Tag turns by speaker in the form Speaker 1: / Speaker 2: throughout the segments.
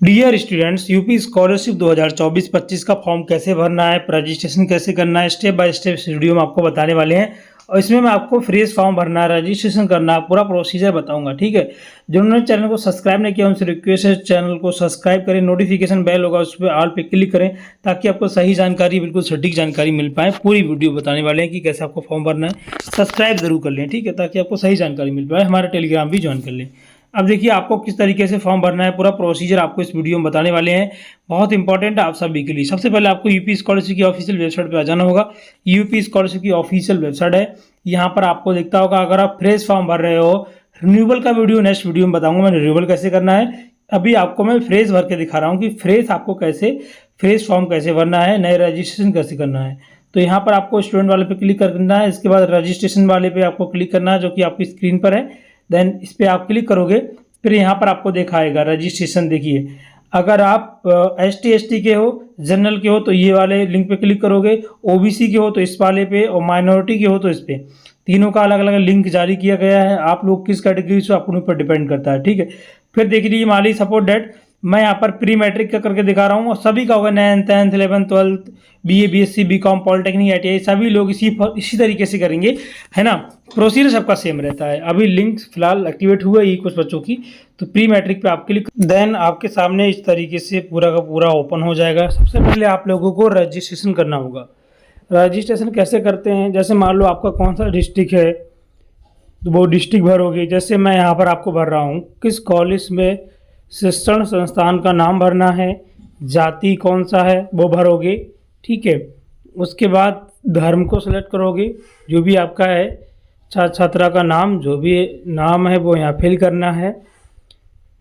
Speaker 1: Dear students, UP scholarship 2024-25 का form कैसे भरना है, रजिस्ट्रेशन कैसे करना है, स्टेप बाय स्टेप इस वीडियो में आपको बताने वाले हैं। और इसमें मैं आपको फ्रेश फॉर्म भरना है, रजिस्ट्रेशन करना है, पूरा प्रोसीजर बताऊंगा। ठीक है, जिन्होंने चैनल को सब्सक्राइब नहीं किया उनसे रिक्वेस्ट है चैनल को सब्सक्राइब करें, नोटिफिकेशन बेल होगा उस पर ऑल पे क्लिक करें ताकि आपको सही जानकारी, बिल्कुल सटीक जानकारी मिल पाए। पूरी वीडियो बताने वाले हैं कि कैसे आपको फॉर्म भरना है। सब्सक्राइब जरूर कर लें, ठीक है, ताकि आपको सही जानकारी मिल पाए। हमारा टेलीग्राम भी ज्वाइन कर लें। अब देखिए आपको किस तरीके से फॉर्म भरना है, पूरा प्रोसीजर आपको इस वीडियो में बताने वाले हैं। बहुत इंपॉर्टेंट है आप सभी के लिए। सबसे पहले आपको यूपी स्कॉलरशिप की ऑफिशियल वेबसाइट पे आ जाना होगा। यूपी स्कॉलरशिप की ऑफिशियल वेबसाइट है। यहाँ पर आपको दिखता होगा, अगर आप फ्रेश फॉर्म भर रहे हो, रिन्यूअल का वीडियो नेक्स्ट वीडियो में बताऊंगा मैं रिन्यूअल कैसे करना है। अभी आपको मैं फ्रेश भर के दिखा रहा हूँ कि फ्रेश आपको कैसे फ्रेश फॉर्म कैसे भरना है, नए रजिस्ट्रेशन कैसे करना है। तो यहाँ पर आपको स्टूडेंट वाले पे क्लिक करना है, इसके बाद रजिस्ट्रेशन वाले पे आपको क्लिक करना है जो कि आपकी स्क्रीन पर है। देन इस पर आप क्लिक करोगे, फिर यहाँ पर आपको दिखाएगा रजिस्ट्रेशन। देखिए अगर आप ST के हो, जनरल के हो तो ये वाले लिंक पे क्लिक करोगे, OBC के हो तो इस वाले पे, और माइनॉरिटी के हो तो इस पे। तीनों का अलग अलग लिंक जारी किया गया है। आप लोग किस कैटेगरी से अपने ऊपर डिपेंड करता है। ठीक है, फिर देख लीजिए माली सपोर्ट डेट, मैं यहाँ पर प्री मैट्रिक का करके दिखा रहा हूँ और सभी का होगा 9th 10th 11th 12th BA BSc BCom polytechnic ITI सभी लोग इसी तरीके से करेंगे, है ना। प्रोसीजर सबका सेम रहता है। अभी लिंक फिलहाल एक्टिवेट हुआ ही कुछ बच्चों की, तो प्री मैट्रिक पे आप क्लिक, देन आपके सामने इस तरीके से पूरा का पूरा ओपन हो जाएगा। सबसे पहले आप लोगों को रजिस्ट्रेशन करना होगा। रजिस्ट्रेशन कैसे करते हैं, जैसे मान लो आपका कौन सा डिस्ट्रिक्ट है तो वो डिस्ट्रिक्ट भरोगे। जैसे मैं यहाँ पर आपको भर रहा हूँ किस कॉलेज में शिक्षण संस्थान का नाम भरना है, जाति कौन सा है वो भरोगे। ठीक है, उसके बाद धर्म को सिलेक्ट करोगे, जो भी आपका है, छात्र छात्रा का नाम जो भी नाम है वो यहाँ फिल करना है।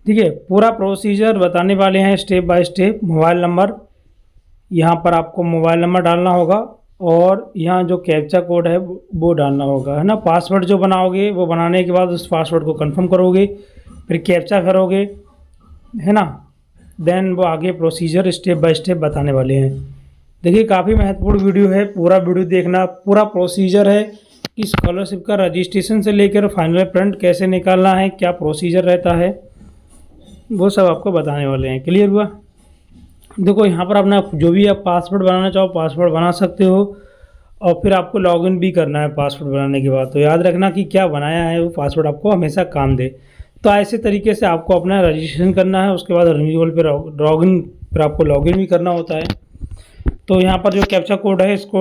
Speaker 1: ठीक है, पूरा प्रोसीजर बताने वाले हैं step by step. Mobile number, यहाँ पर आपको मोबाइल नंबर डालना होगा और यहाँ जो कैप्चा कोड है वो डालना होगा, है ना। पासवर्ड जो बनाओगे वो बनाने के बाद उस पासवर्ड को कंफर्म करोगे, फिर कैप्चा भरोगे, है ना। देन वो आगे प्रोसीजर स्टेप बाय स्टेप बताने वाले हैं। देखिए काफ़ी महत्वपूर्ण वीडियो है, पूरा वीडियो देखना। पूरा प्रोसीजर है कि स्कॉलरशिप का रजिस्ट्रेशन से लेकर फाइनल प्रिंट कैसे निकालना है, क्या प्रोसीजर रहता है, वो सब आपको बताने वाले हैं। क्लियर हुआ। देखो यहाँ पर अपना जो भी आप पासवर्ड बनाना चाहो पासवर्ड बना सकते हो, और फिर आपको लॉगिन भी करना है पासवर्ड बनाने के बाद। तो याद रखना कि क्या बनाया है वो पासवर्ड आपको हमेशा काम दे। तो ऐसे तरीके से आपको अपना रजिस्ट्रेशन करना है। उसके बाद रिन्यूअल पे लॉगिन, फिर आपको लॉगिन भी करना होता है। तो यहाँ पर जो कैप्चा कोड है इसको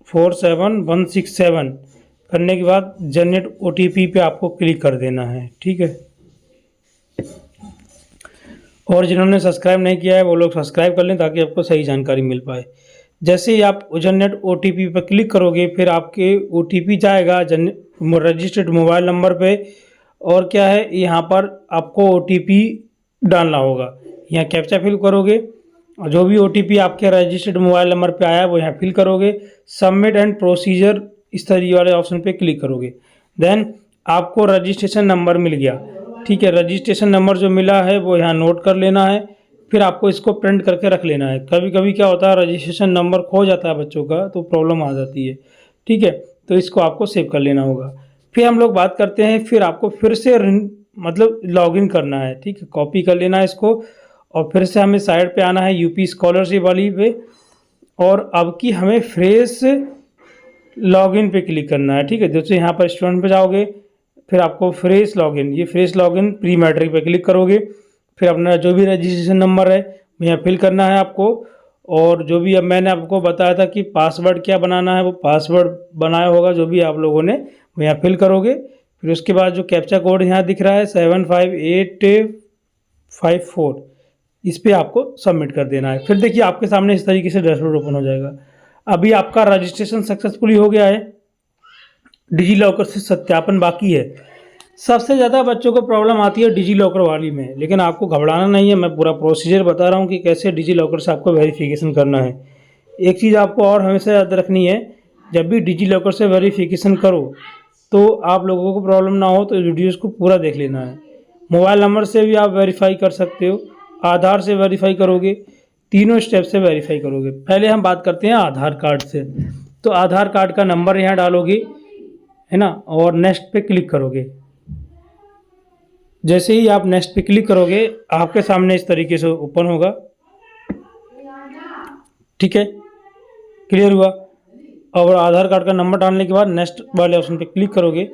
Speaker 1: 47167 करने के बाद जनरेट OTP पे आपको क्लिक कर देना है। ठीक है, और जिन्होंने सब्सक्राइब नहीं किया है वो लोग सब्सक्राइब कर लें ताकि आपको सही जानकारी मिल पाए। जैसे ही आप जनरेट OTP पर क्लिक करोगे फिर आपके OTP जाएगा रजिस्टर्ड मोबाइल नंबर पे, और क्या है यहाँ पर आपको OTP डालना होगा। यहाँ कैप्चा फिल करोगे और जो भी OTP आपके रजिस्टर्ड मोबाइल नंबर पे आया वो यहाँ फिल करोगे। सबमिट एंड प्रोसीजर इस तरीके वाले ऑप्शन पे क्लिक करोगे। देन आपको रजिस्ट्रेशन नंबर मिल गया। ठीक है, रजिस्ट्रेशन नंबर जो मिला है वो यहाँ नोट कर लेना है। फिर आपको इसको प्रिंट करके रख लेना है। कभी कभी क्या होता है रजिस्ट्रेशन नंबर खो जाता है बच्चों का, तो प्रॉब्लम आ जाती है। ठीक है, तो इसको आपको सेव कर लेना होगा। फिर हम लोग बात करते हैं, फिर आपको फिर से मतलब लॉगिन करना है। ठीक है, कॉपी कर लेना है इसको और फिर से हमें साइड पे आना है यूपी स्कॉलरशिप वाली पे, और अब की हमें फ्रेश लॉगिन पे क्लिक करना है। ठीक है, जैसे यहाँ पर स्टूडेंट पे जाओगे फिर आपको फ्रेश लॉगिन, ये फ्रेश लॉगिन प्री मैट्रिक पे क्लिक करोगे। फिर अपना जो भी रजिस्ट्रेशन नंबर है यहाँ फिल करना है आपको, और जो भी अब मैंने आपको बताया था कि पासवर्ड क्या बनाना है वो पासवर्ड बनाया होगा जो भी आप लोगों ने, वो यहाँ फिल करोगे। फिर उसके बाद जो कैप्चा कोड यहाँ दिख रहा है 75854, इस पर आपको सबमिट कर देना है। फिर देखिए आपके सामने इस तरीके से डैशबोर्ड ओपन हो जाएगा। अभी आपका रजिस्ट्रेशन सक्सेसफुली हो गया है। डिजी लॉकर से सत्यापन बाकी है। सबसे ज़्यादा बच्चों को प्रॉब्लम आती है डिजी लॉकर वाली में, लेकिन आपको घबराना नहीं है। मैं पूरा प्रोसीजर बता रहा हूँ कि कैसे डिजी लॉकर से आपको वेरिफिकेशन करना है। एक चीज़ आपको और हमेशा याद रखनी है, जब भी डिजी लॉकर से वेरिफिकेशन करो तो आप लोगों को प्रॉब्लम ना हो तो वीडियोज़ को पूरा देख लेना है। मोबाइल नंबर से भी आप वेरीफाई कर सकते हो, आधार से वेरीफाई करोगे, तीनों स्टेप से वेरीफाई करोगे। पहले हम बात करते हैं आधार कार्ड से। तो आधार कार्ड का नंबर यहाँ डालोगे, है ना, और नेक्स्ट पे क्लिक करोगे। जैसे ही आप नेक्स्ट पे क्लिक करोगे आपके सामने इस तरीके से ओपन होगा। ठीक है, क्लियर हुआ। और आधार कार्ड का नंबर डालने के बाद नेक्स्ट वाले ऑप्शन पे क्लिक करोगे।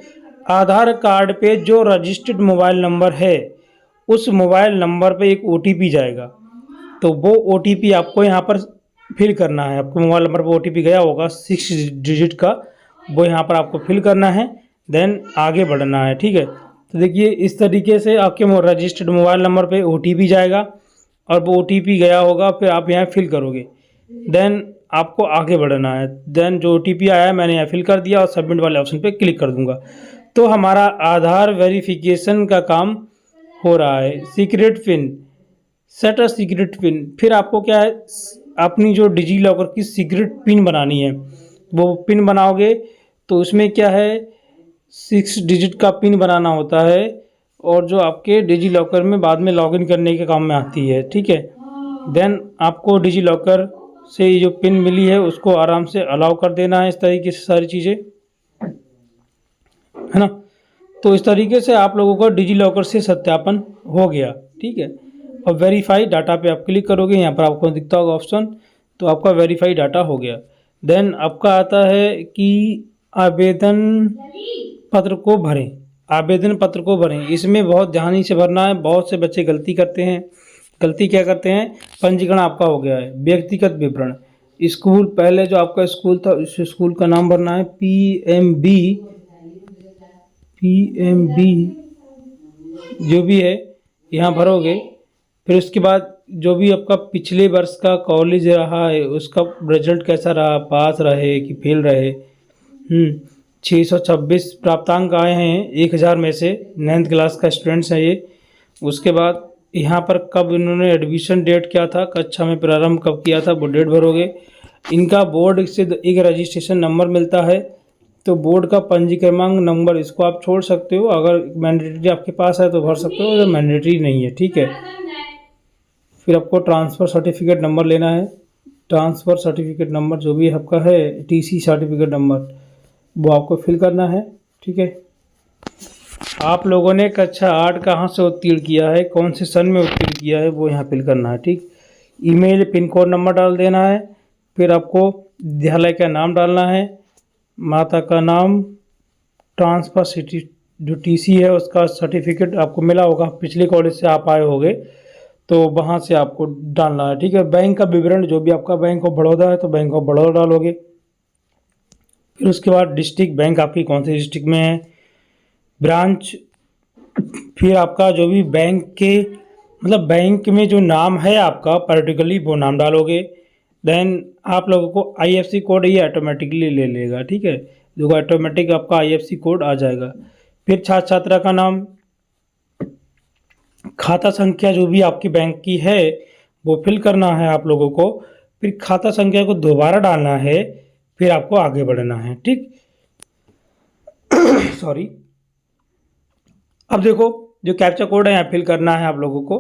Speaker 1: आधार कार्ड पे जो रजिस्टर्ड मोबाइल नंबर है उस मोबाइल नंबर पे एक OTP जाएगा, तो वो OTP आपको यहाँ पर फिल करना है। आपको मोबाइल नंबर पर OTP गया होगा 6 डिजिट का, वो यहाँ पर आपको फिल करना है, देन आगे बढ़ना है। ठीक है, तो देखिए इस तरीके से आपके रजिस्टर्ड मोबाइल नंबर पे OTP जाएगा और वो OTP गया होगा, फिर आप यहाँ फिल करोगे, देन आपको आगे बढ़ना है। देन जो OTP आया है मैंने यहाँ फिल कर दिया और सबमिट वाले ऑप्शन पे क्लिक कर दूंगा, तो हमारा आधार वेरिफिकेशन का काम हो रहा है। Secret pin, set a secret pin, फिर आपको क्या है अपनी जो डिजी लॉकर की सीक्रेट पिन बनानी है। वो पिन बनाओगे तो उसमें क्या है 6 डिजिट का पिन बनाना होता है, और जो आपके डिजी लॉकर में बाद में लॉगिन करने के काम में आती है। ठीक है, देन आपको डिजी लॉकर से जो पिन मिली है उसको आराम से अलाउ कर देना है। इस तरीके से सारी चीज़ें है ना, तो इस तरीके से आप लोगों का डिजी लॉकर से सत्यापन हो गया। ठीक है, और वेरीफाई डाटा पे आप क्लिक करोगे, यहाँ पर आपको दिखता होगा ऑप्शन, तो आपका वेरीफाई डाटा हो गया। देन आपका आता है कि आवेदन पत्र को भरें। आवेदन पत्र को भरें, इसमें बहुत ध्यान से भरना है। बहुत से बच्चे गलती करते हैं। गलती क्या करते हैं, पंजीकरण आपका हो गया है, व्यक्तिगत विवरण, स्कूल, पहले जो आपका स्कूल था उस स्कूल का नाम भरना है, PMB जो भी है यहाँ भरोगे। फिर उसके बाद जो भी आपका पिछले वर्ष का कॉलेज रहा है उसका रिजल्ट कैसा रहा, पास रहे कि फेल रहे। 626 प्राप्तांक आए हैं 1000 में से, 9th क्लास का स्टूडेंट्स है ये। उसके बाद यहाँ पर कब इन्होंने एडमिशन डेट क्या था, कक्षा में प्रारंभ कब किया था, वो डेट भरोगे। इनका बोर्ड से एक रजिस्ट्रेशन नंबर मिलता है, तो बोर्ड का पंजीक्रमांक नंबर इसको आप छोड़ सकते हो, अगर मैंडेटरी आपके पास है तो भर सकते हो, अगर मैंडेटरी नहीं है। ठीक है, फिर आपको ट्रांसफ़र सर्टिफिकेट नंबर लेना है। ट्रांसफ़र सर्टिफिकेट नंबर जो भी आपका है, TC सर्टिफिकेट नंबर, वो आपको फिल करना है। ठीक है, आप लोगों ने कक्षा 8 कहाँ से उत्तीर्ण किया है, कौन से सन में उत्तीर्ण किया है, वो यहाँ फिल करना है। ठीक, ईमेल, पिन कोड नंबर डाल देना है। फिर आपको विद्यालय का नाम डालना है, माता का नाम, ट्रांसफ़र सिटी जो TC है उसका सर्टिफिकेट आपको मिला होगा, पिछले कॉलेज से आप आए होंगे तो वहाँ से आपको डालना है। ठीक है, बैंक का विवरण, जो भी आपका बैंक ऑफ बड़ौदा है तो बैंक ऑफ बड़ौदा डालोगे। फिर उसके बाद डिस्ट्रिक्ट, बैंक आपकी कौन सी डिस्ट्रिक्ट में है, ब्रांच, फिर आपका जो भी बैंक के मतलब बैंक में जो नाम है आपका पर्टिकुलरली वो नाम डालोगे। देन आप लोगों को IFC कोड ये ऑटोमेटिकली ले लेगा। ठीक है, जो ऑटोमेटिक आपका IFC कोड आ जाएगा। फिर छात्र छात्रा का नाम, खाता संख्या जो भी आपकी बैंक की है वो फिल करना है आप लोगों को। फिर खाता संख्या को दोबारा डालना है, फिर आपको आगे बढ़ना है। ठीक सॉरी, अब देखो जो कैप्चा कोड है यहाँ फिल करना है आप लोगों को,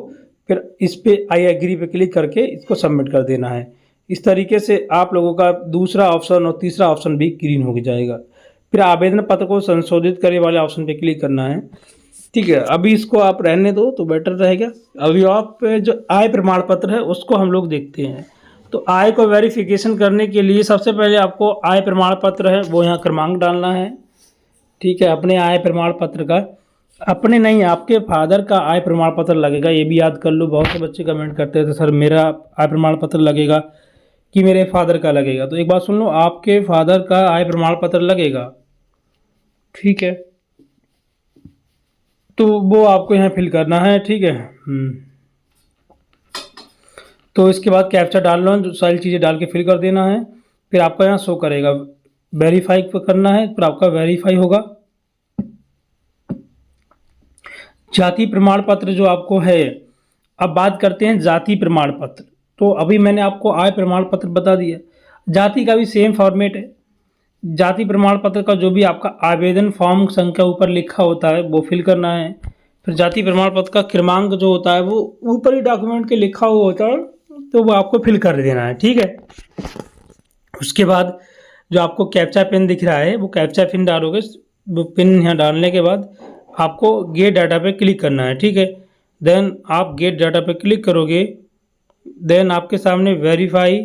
Speaker 1: फिर इस पे आई एग्री पे क्लिक करके इसको सबमिट कर देना है। इस तरीके से आप लोगों का दूसरा ऑप्शन और तीसरा ऑप्शन भी ग्रीन हो जाएगा। फिर आवेदन पत्र को संशोधित करने वाले ऑप्शन पे क्लिक करना है। ठीक है, अभी इसको आप रहने दो तो बेटर रहेगा। अभी आप जो आय प्रमाण पत्र है उसको हम लोग देखते हैं। तो आय को वेरिफिकेशन करने के लिए सबसे पहले आपको आय प्रमाण पत्र है वो यहाँ क्रमांक डालना है। ठीक है, अपने आय प्रमाण पत्र का, अपने नहीं आपके फादर का आय प्रमाण पत्र लगेगा, ये भी याद कर लो। बहुत से बच्चे कमेंट करते हैं तो सर मेरा आय प्रमाण पत्र लगेगा कि मेरे फादर का लगेगा, तो एक बात सुन लो, आपके फादर का आय प्रमाण पत्र लगेगा। ठीक है, तो वो आपको यहाँ फिल करना है। ठीक है, तो इसके बाद कैप्चा डाल लो, जो सारी चीज़ें डाल के फिल कर देना है। फिर आपका यहाँ शो करेगा, वेरीफाई करना है, फिर आपका वेरीफाई होगा। जाति प्रमाण पत्र जो आपको है, अब बात करते हैं जाति प्रमाण पत्र। तो अभी मैंने आपको आय प्रमाण पत्र बता दिया, जाति का भी सेम फॉर्मेट है। जाति प्रमाण पत्र का जो भी आपका आवेदन फॉर्म संख्या ऊपर लिखा होता है वो फिल करना है। फिर जाति प्रमाण पत्र का क्रमांक जो होता है वो ऊपर ही डॉक्यूमेंट के लिखा हुआ होता है, तो वो आपको फिल कर देना है। ठीक है, उसके बाद जो आपको कैप्चा पिन दिख रहा है वो कैप्चा पिन डालोगे। वो पिन यहाँ डालने के बाद आपको गेट डाटा पे क्लिक करना है, ठीक है। देन आप गेट डाटा पे क्लिक करोगे, देन आपके सामने वेरीफाई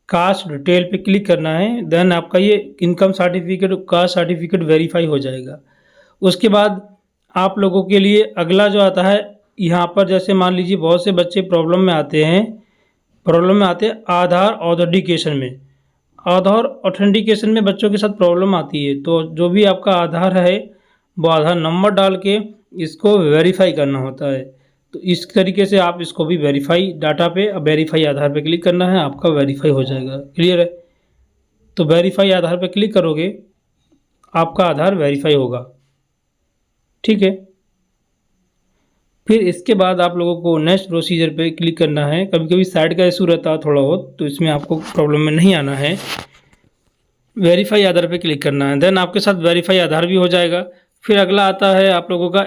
Speaker 1: कास्ट डिटेल पे क्लिक करना है। देन आपका ये income certificate, caste certificate verify हो जाएगा। उसके बाद आप लोगों के लिए अगला जो आता है, यहाँ पर जैसे मान लीजिए बहुत से बच्चे प्रॉब्लम में आते हैं आधार ऑथेंटिकेशन में। आधार ऑथेंटिकेशन में बच्चों के साथ प्रॉब्लम आती है, तो जो भी आपका आधार है वो आधार नंबर डाल के इसको वेरीफाई करना होता है। तो इस तरीके से आप इसको भी वेरीफाई डाटा पे, वेरीफाई आधार पे क्लिक करना है, आपका वेरीफाई हो जाएगा। क्लियर है? तो वेरीफाई आधार पे क्लिक करोगे, आपका आधार वेरीफाई होगा, ठीक है। फिर इसके बाद आप लोगों को नेक्स्ट प्रोसीजर पे क्लिक करना है। कभी कभी साइड का इशू रहता है थोड़ा बहुत, तो इसमें आपको प्रॉब्लम में नहीं आना है। वेरीफाई आधार पे क्लिक करना है, देन आपके साथ वेरीफाई आधार भी हो जाएगा। फिर अगला आता है आप लोगों का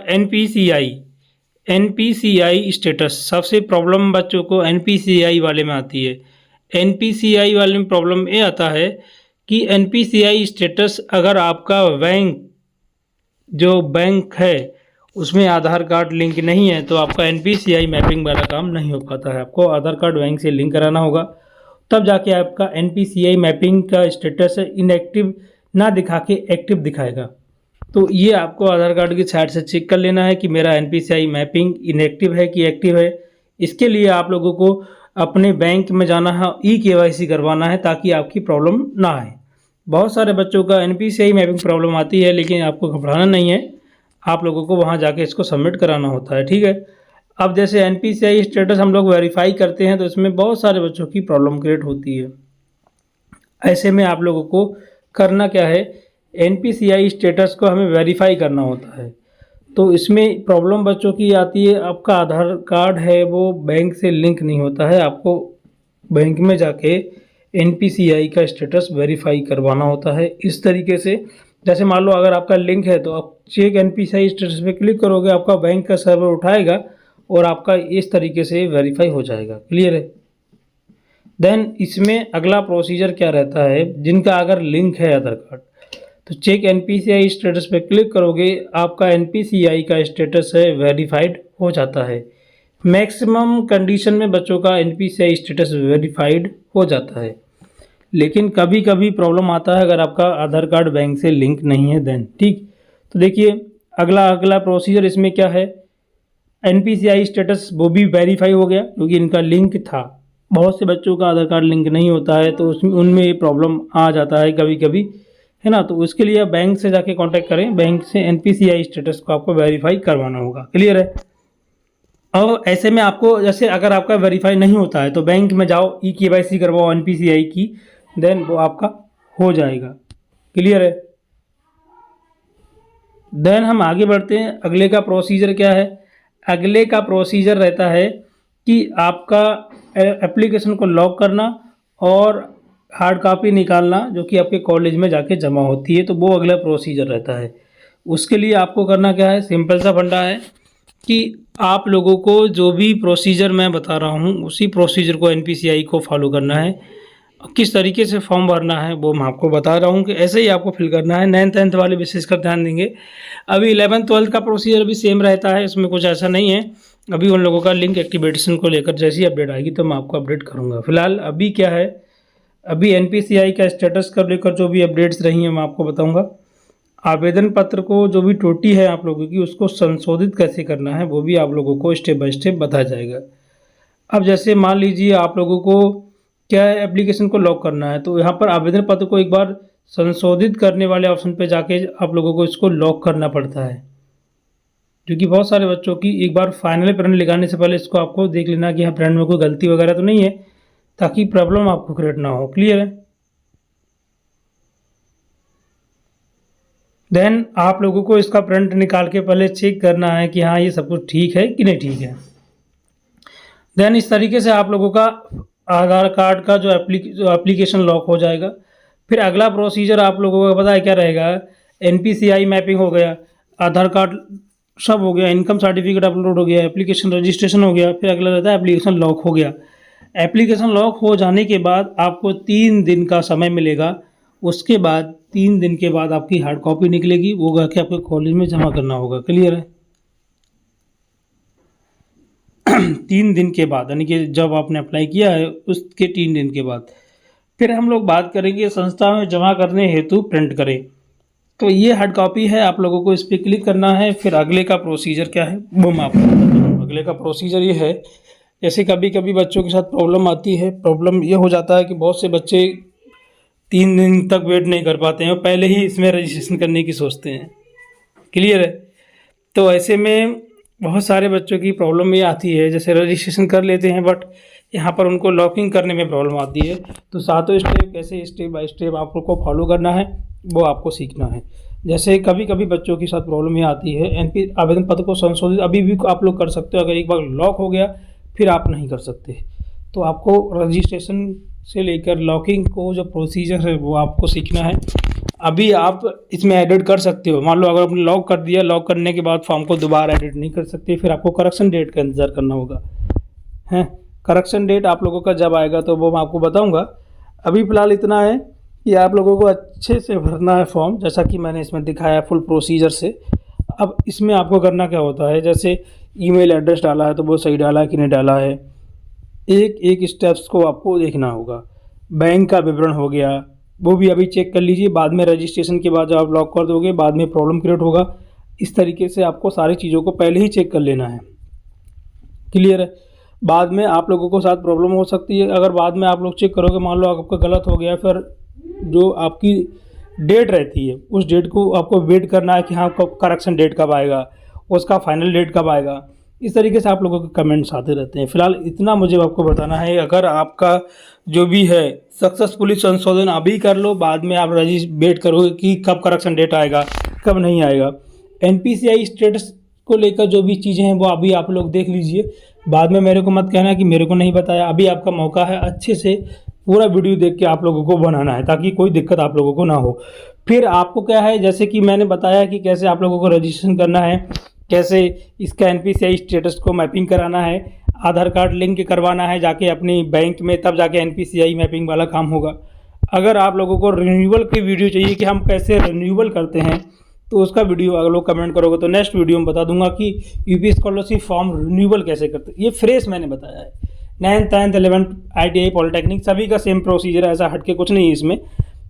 Speaker 1: एनपीसीआई स्टेटस। सबसे प्रॉब्लम बच्चों को एनपीसीआई वाले में आती है। एनपीसीआई वाले में प्रॉब्लम ये आता है कि एनपीसीआई स्टेटस अगर आपका बैंक है उसमें आधार कार्ड लिंक नहीं है, तो आपका एनपीसीआई मैपिंग वाला काम नहीं हो पाता है। आपको आधार कार्ड बैंक से लिंक कराना होगा, तब जाके आपका एनपीसीआई मैपिंग का स्टेटस इनएक्टिव ना दिखा के एक्टिव दिखाएगा। तो ये आपको आधार कार्ड की साइट से चेक कर लेना है कि मेरा एनपीसीआई मैपिंग इनएक्टिव है कि एक्टिव है। इसके लिए आप लोगों को अपने बैंक में जाना है, ई-केवाईसी करवाना है, ताकि आपकी प्रॉब्लम ना आए। बहुत सारे बच्चों का एनपीसीआई मैपिंग प्रॉब्लम आती है, लेकिन आपको घबराना नहीं है, आप लोगों को वहाँ जाके इसको सबमिट कराना होता है, ठीक है। अब जैसे एनपीसीआई स्टेटस हम लोग वेरीफाई करते हैं, तो इसमें बहुत सारे बच्चों की प्रॉब्लम क्रिएट होती है। ऐसे में आप लोगों को करना क्या है, एनपीसीआई स्टेटस को हमें वेरीफाई करना होता है। तो इसमें प्रॉब्लम बच्चों की आती है, आपका आधार कार्ड है वो बैंक से लिंक नहीं होता है। आपको बैंक में जाके एनपीसीआई का स्टेटस वेरीफाई करवाना होता है। इस तरीके से जैसे मान लो अगर आपका लिंक है, तो आप चेक एनपीसीआई स्टेटस पे क्लिक करोगे, आपका बैंक का सर्वर उठाएगा और आपका इस तरीके से वेरीफाई हो जाएगा। क्लियर है? देन इसमें अगला प्रोसीजर क्या रहता है, जिनका अगर लिंक है आधार कार्ड, तो चेक एनपीसीआई स्टेटस पे क्लिक करोगे, आपका एनपीसीआई का स्टेटस है वेरीफाइड हो जाता है। मैक्सिमम कंडीशन में बच्चों का एनपीसीआई स्टेटस वेरीफाइड हो जाता है, लेकिन कभी कभी प्रॉब्लम आता है अगर आपका आधार कार्ड बैंक से लिंक नहीं है देन, ठीक। तो देखिए अगला प्रोसीजर इसमें क्या है, एनपीसीआई स्टेटस वो भी वेरीफाई हो गया क्योंकि इनका लिंक था। बहुत से बच्चों का आधार कार्ड लिंक नहीं होता है, तो उसमें उनमें ये प्रॉब्लम आ जाता है कभी कभी, है ना। तो उसके लिए बैंक से जाके कांटेक्ट करें, बैंक से एनपीसीआई स्टेटस को आपको वेरीफाई करवाना होगा। क्लियर है? और ऐसे में आपको जैसे अगर आपका वेरीफाई नहीं होता है, तो बैंक में जाओ, ई-केवाईसी करवाओ एनपीसीआई की, देन वो आपका हो जाएगा। क्लियर है? देन हम आगे बढ़ते हैं। अगले का प्रोसीजर क्या है, अगले का प्रोसीजर रहता है कि आपका एप्लीकेशन को लॉक करना और हार्ड कॉपी निकालना, जो कि आपके कॉलेज में जाके जमा होती है। तो वो अगला प्रोसीजर रहता है। उसके लिए आपको करना क्या है, सिंपल सा फंडा है कि आप लोगों को जो भी प्रोसीजर मैं बता रहा हूँ, उसी प्रोसीजर को एनपीसीआई को फॉलो करना है। किस तरीके से फॉर्म भरना है वो मैं आपको बता रहा हूँ कि ऐसे ही आपको फिल करना है। 9th 10th वाले विशेषकर ध्यान देंगे। अभी 11th 12th का प्रोसीजर भी सेम रहता है, इसमें कुछ ऐसा नहीं है। अभी उन लोगों का लिंक एक्टिवेशन को लेकर जैसी अपडेट आएगी तो मैं आपको अपडेट करूँगा। फिलहाल अभी क्या है, अभी एनपीसीआई का स्टेटस को लेकर जो भी अपडेट्स रही हैं मैं आपको बताऊँगा। आवेदन पत्र को जो भी त्रुटि है आप लोगों की, उसको संशोधित कैसे करना है वो भी आप लोगों को स्टेप बाय स्टेप बताया जाएगा। अब जैसे मान लीजिए आप लोगों को क्या है, एप्लीकेशन को लॉक करना है, तो यहाँ पर आवेदन पत्र को एक बार संशोधित करने वाले ऑप्शन पे जाके आप लोगों को इसको लॉक करना पड़ता है, क्योंकि बहुत सारे बच्चों की एक बार फाइनल प्रिंट लगाने से पहले इसको आपको देख लेना कि हाँ प्रिंट में कोई गलती वगैरह तो नहीं है, ताकि प्रॉब्लम आपको क्रिएट ना हो। क्लियर है? देन आप लोगों को इसका प्रिंट निकाल के पहले चेक करना है कि हाँ ये सब कुछ ठीक है कि नहीं ठीक है। देन इस तरीके से आप लोगों का आधार कार्ड का जो एप्लीकेशन लॉक हो जाएगा। फिर अगला प्रोसीजर आप लोगों को पता है क्या रहेगा, एनपीसीआई मैपिंग हो गया, आधार कार्ड सब हो गया, इनकम सर्टिफिकेट अपलोड हो गया, एप्लीकेशन रजिस्ट्रेशन हो गया। फिर अगला रहता है एप्लीकेशन लॉक हो गया। एप्लीकेशन लॉक हो जाने के बाद आपको 3 दिन का समय मिलेगा। उसके बाद 3 दिन के बाद आपकी हार्ड कॉपी निकलेगी, वो जाके आपके कॉलेज में जमा करना होगा। क्लियर है? 3 दिन के बाद, यानी कि जब आपने अप्लाई किया है उसके 3 दिन के बाद। फिर हम लोग बात करेंगे संस्था में जमा करने हेतु प्रिंट करें। तो ये हार्ड कॉपी है, आप लोगों को इस पर क्लिक करना है। फिर अगले का प्रोसीजर क्या है वो मैं आपको बताता हूँ। अगले का प्रोसीजर ये है, जैसे कभी कभी बच्चों के साथ प्रॉब्लम आती है। प्रॉब्लम ये हो जाता है कि बहुत से बच्चे 3 दिन तक वेट नहीं कर पाते हैं और पहले ही इसमें रजिस्ट्रेशन करने की सोचते हैं। क्लियर है? तो ऐसे में बहुत सारे बच्चों की प्रॉब्लम ये आती है, जैसे रजिस्ट्रेशन कर लेते हैं बट यहाँ पर उनको लॉकिंग करने में प्रॉब्लम आती है। तो सातों स्टेप कैसे स्टेप बाय स्टेप आपको फॉलो करना है वो आपको सीखना है। जैसे कभी कभी बच्चों के साथ प्रॉब्लम ये आती है, एनपी आवेदन पत्र को संशोधित अभी भी आप लोग कर सकते हो। अगर एक बार लॉक हो गया फिर आप नहीं कर सकते। तो आपको रजिस्ट्रेशन से लेकर लॉकिंग को जो प्रोसीजर है वो आपको सीखना है। अभी आप इसमें एडिट कर सकते हो। मान लो अगर आपने लॉक कर दिया, लॉक करने के बाद फॉर्म को दोबारा एडिट नहीं कर सकते, फिर आपको करेक्शन डेट का इंतज़ार करना होगा। हैं, करेक्शन डेट आप लोगों का जब आएगा तो वो मैं आपको बताऊंगा। अभी फ़िलहाल इतना है कि आप लोगों को अच्छे से भरना है फॉर्म, जैसा कि मैंने इसमें दिखाया फुल प्रोसीजर से। अब इसमें आपको करना क्या होता है, जैसे ईमेल एड्रेस डाला है तो वो सही डाला है कि नहीं डाला है, एक एक स्टेप्स को आपको देखना होगा। बैंक का विवरण हो गया, वो भी अभी चेक कर लीजिए। बाद में रजिस्ट्रेशन के बाद जब आप लॉक कर दोगे बाद में प्रॉब्लम क्रिएट होगा। इस तरीके से आपको सारी चीज़ों को पहले ही चेक कर लेना है। क्लियर है? बाद में आप लोगों को साथ प्रॉब्लम हो सकती है। अगर बाद में आप लोग चेक करोगे, मान लो आपका गलत हो गया, फिर जो आपकी डेट रहती है उस डेट को आपको वेट करना है कि हाँ कब करेक्शन डेट कब आएगा, उसका फाइनल डेट कब आएगा। इस तरीके से आप लोगों के कमेंट्स आते रहते हैं। फिलहाल इतना मुझे आपको बताना है। अगर आपका जो भी है सक्सेसफुली संशोधन अभी कर लो, बाद में आप वेट करोगे कि कब करेक्शन डेट आएगा कब नहीं आएगा। एनपीसीआई स्टेटस को लेकर जो भी चीज़ें हैं वो अभी आप लोग देख लीजिए। बाद में मेरे को मत कहना कि मेरे को नहीं बताया। अभी आपका मौका है, अच्छे से पूरा वीडियो देख के आप लोगों को बनाना है ताकि कोई दिक्कत आप लोगों को ना हो। फिर आपको क्या है, जैसे कि मैंने बताया कि कैसे आप लोगों को रजिस्ट्रेशन करना है, कैसे इसका एनपीसीआई स्टेटस को मैपिंग कराना है, आधार कार्ड लिंक करवाना है जाके अपनी बैंक में, तब जाके एनपीसीआई मैपिंग वाला काम होगा। अगर आप लोगों को रिन्यूअल की वीडियो चाहिए कि हम कैसे रिन्यूअल करते हैं तो उसका वीडियो अगर लोग कमेंट करोगे तो नेक्स्ट वीडियो में बता दूंगा कि यूपी स्कॉलरशिप फॉर्म रिन्यूअल कैसे करते हैं। ये फ्रेश मैंने बताया है। 9th 10th 11th ITI polytechnic सभी का सेम प्रोसीजर है, ऐसा हटके कुछ नहीं है इसमें।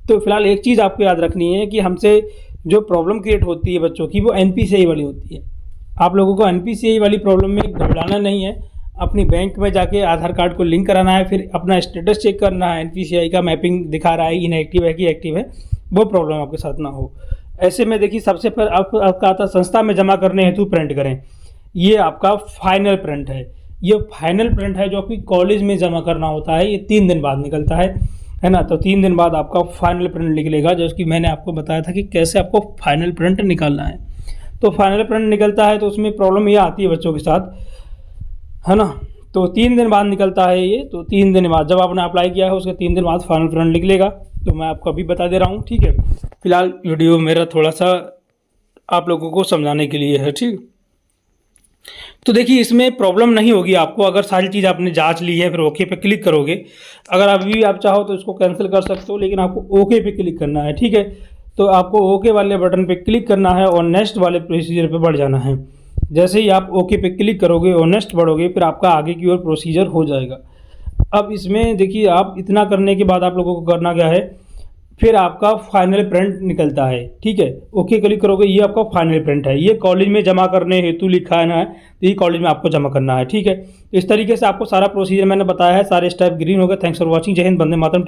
Speaker 1: तो फिलहाल एक चीज़ आपको याद रखनी है कि हमसे जो प्रॉब्लम क्रिएट होती है बच्चों की वो एनपीसीआई वाली होती है। आप लोगों को एनपीसीआई वाली प्रॉब्लम में घबराना नहीं है। अपनी बैंक में जाके आधार कार्ड को लिंक कराना है, फिर अपना स्टेटस चेक करना है, एनपीसीआई का मैपिंग दिखा रहा है इनएक्टिव है कि एक्टिव है, वो प्रॉब्लम आपके साथ ना हो। ऐसे में देखिए सबसे पहले आपका आता संस्था में जमा करने हेतु प्रिंट करें। ये आपका फाइनल प्रिंट है। ये फाइनल प्रिंट है जो कि कॉलेज में जमा करना होता है। ये 3 दिन बाद निकलता है ना। तो 3 दिन बाद आपका फाइनल प्रिंट निकलेगा, जो कि मैंने आपको बताया था कि कैसे आपको फाइनल प्रिंट निकालना है। तो फाइनल प्रिंट निकलता है तो उसमें प्रॉब्लम ये आती है बच्चों के साथ, है ना। तो 3 दिन बाद निकलता है ये। तो 3 दिन बाद जब आपने अप्लाई किया है उसके 3 दिन बाद फाइनल प्रिंट निकलेगा। तो मैं आपको अभी बता दे रहा हूँ, ठीक है। फिलहाल वीडियो मेरा थोड़ा सा आप लोगों को समझाने के लिए है, ठीक। तो देखिए इसमें प्रॉब्लम नहीं होगी आपको, अगर सारी चीज़ आपने जांच ली है फिर ओके पे क्लिक करोगे। अगर अभी भी आप चाहो तो इसको कैंसिल कर सकते हो, लेकिन आपको ओके पे क्लिक करना है, ठीक है। तो आपको ओके वाले बटन पे क्लिक करना है और नेक्स्ट वाले प्रोसीजर पे बढ़ जाना है। जैसे ही आप ओके पे क्लिक करोगे और नेक्स्ट बढ़ोगे फिर आपका आगे की ओर प्रोसीजर हो जाएगा। अब इसमें देखिए आप इतना करने के बाद आप लोगों को करना क्या है, फिर आपका फाइनल प्रिंट निकलता है, ठीक है। ओके क्लिक करोगे, ये आपका फाइनल प्रिंट है। ये कॉलेज में जमा करने हेतु लिखा है ना, तो ये कॉलेज में आपको जमा करना है, ठीक है। इस तरीके से आपको सारा प्रोसीजर मैंने बताया है। सारे स्टेप ग्रीन हो गए। Thanks for watching. जय हिंद, वंदे मातरम।